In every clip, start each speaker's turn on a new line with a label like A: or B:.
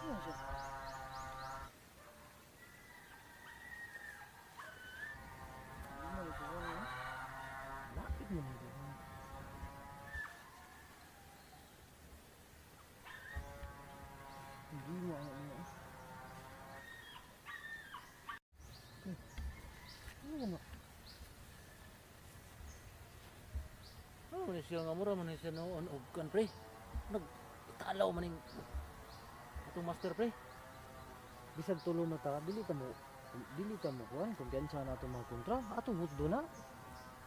A: Ano siya? Ano ito ba? Lapit mo nito. Hindi mo ang ano. Ano ba?
B: Ano man siya nga mura man siya noon og kan pre. Nagtalaw man ning atong master pre.
A: Bisag tulo na ta, dili ka mo kuan kumpiyansa na ato mga kontra, ato hutdo na.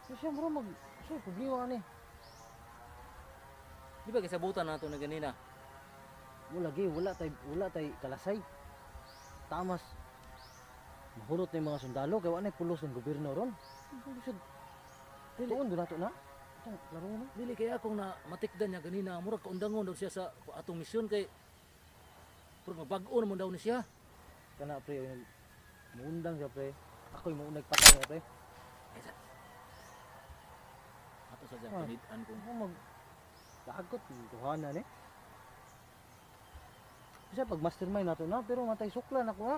A: So siya mura problema ni.
B: Di ba kasabutan nato na ganina?
A: Wala tay kalasay. Tamas mahurot na yung mga sundalo kay wala pulos ng gobyerno ron. Tuon do nato na. Itong laro na.
B: Dili kaya akong na matikdan niya ganina, mura kaundangon daw siya sa atong misyon kay pero mabag-o naman daw ni siya.
A: Kana pre, muundang siya pre. Ako'y maunag patay na pre.
B: Ato sa dyan, panidan kong
A: Dagot, tuhanan eh. Kasi pag mastermind nato na, pero matay sukla na ko ha.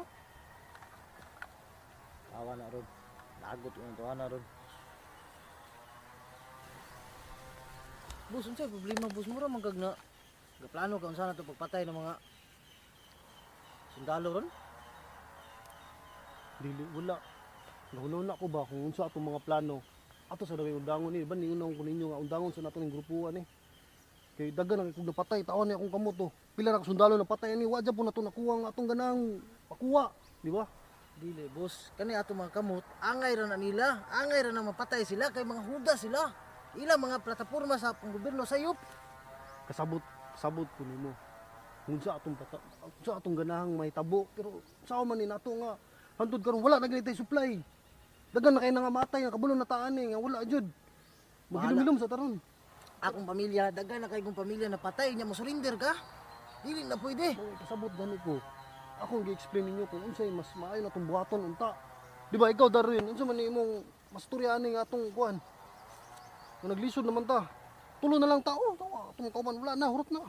A: Tawa na ron. Dagot yung tuhanan ron. Bus, unsay problema bus mo ron, magagna. Gaplano ka unsa na ito pagpatay ng mga sundalo ron?
C: Dili, wala. Nahuna ko ba kung unsa atong mga plano. Ato sa daway undangon ni, ba niunang ko ninyo nga undangon sa nato ning grupuan eh. Kay dagan ang ikog napatay, taon ni akong kamot to. Pila ra ka sundalo napatay ni, wa po nato nakuha nga atong ganang pakuha, di ba?
A: Dili, boss. Kani ato mga kamot, angay ra na nila. Angay ra na mapatay sila kay mga huda sila. Ilang mga plataporma sa panggobyerno sayop.
C: Sabot ko nimo. Unsa atong ganahang may tabo, pero sao man ni nato nga hantod karon wala na ganitay supply. Dagan na kay nga matay nga kabulon na taan nga wala jud. Magilom-ilom sa taron.
A: Akong pamilya, dagan na kay kong pamilya na patay nya mo surrender ka. Dili na pwede.
C: Kasabot gani ko. Ako gi-explain ninyo kung unsay mas maayo natong buhaton unta. Di ba ikaw Darwin, unsa man imong masturyani nga atong kuan? Kung naglisod naman ta. Tulo na lang tao, atong kauban wala na, hurot na.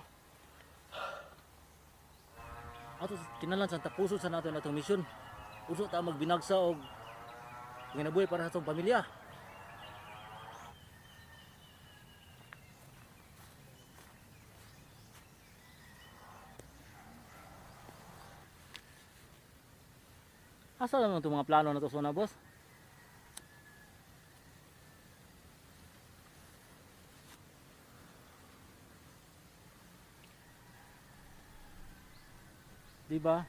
B: ato kinalan sa tapuso sa nato natong misyon. Uso ta magbinagsa og ginabuhi para sa atong pamilya. Asa lang itong mga plano na ito, Sona, boss? Diba?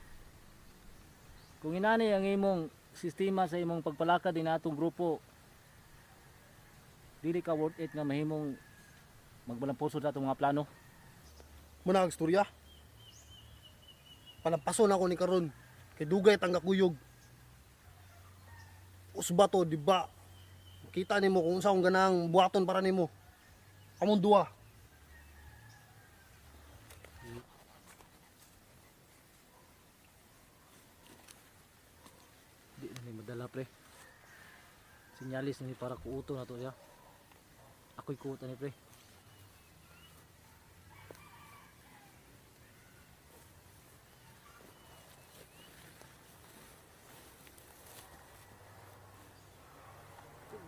B: Kung inani ang imong sistema sa imong pagpalakad din atong grupo, dili ka worth it nga mahimong magbalampuso sa atong mga plano.
C: Muna ang istorya. Palampason ako ni karon kay dugay tangga kuyog. Usba to, di ba? Kita nimo kung unsa akong ganang buhaton para nimo. Among duwa.
A: Di na ni madala pre. Sinyalis ni para kuuto na to ya. Ako'y kuuto ni pre.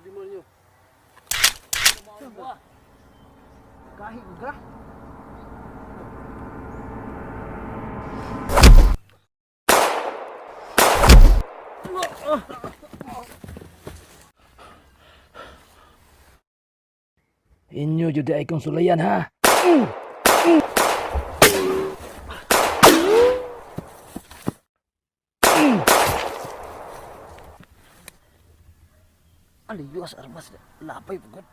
C: Demonyo.
A: Kahit ka.
B: Inyo jud ay kong sulayan ha.
A: Aliyos armas lapay pugod.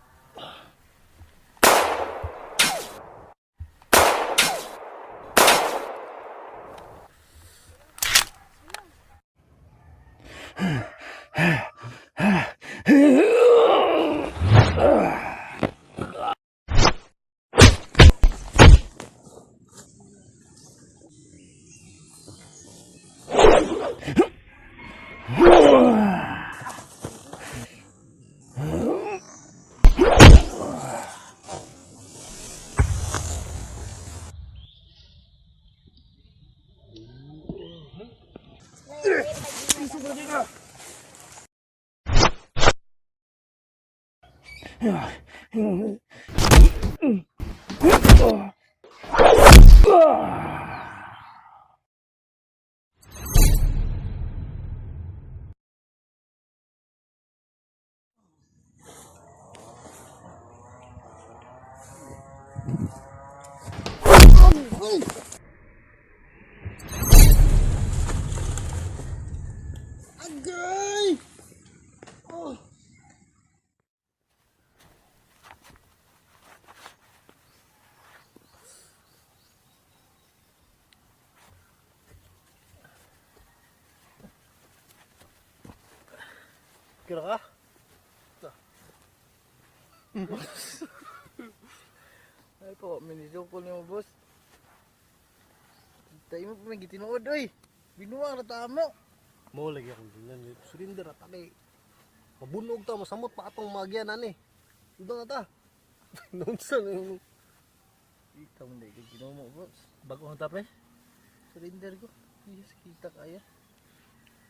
C: Agay! Oh. Kira ka?
D: Ay po, minisukol niyo boss. Tayo mo pa may gitinuod oy. Binuwang na tamo.
C: Mo lagi akong ganyan. Surinder at ani. Mabunog ta, masamot pa atong magyan ani. Udang na ta. Nonsa na yung...
D: Ikaw hindi ka ginumo boss.
B: Bago ang tapre.
D: Surrender ko. Yes, kita kaya.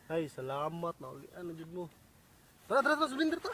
C: Ay, salamat na uli. Ano jud mo? Tara, tara, tara, surinder ta.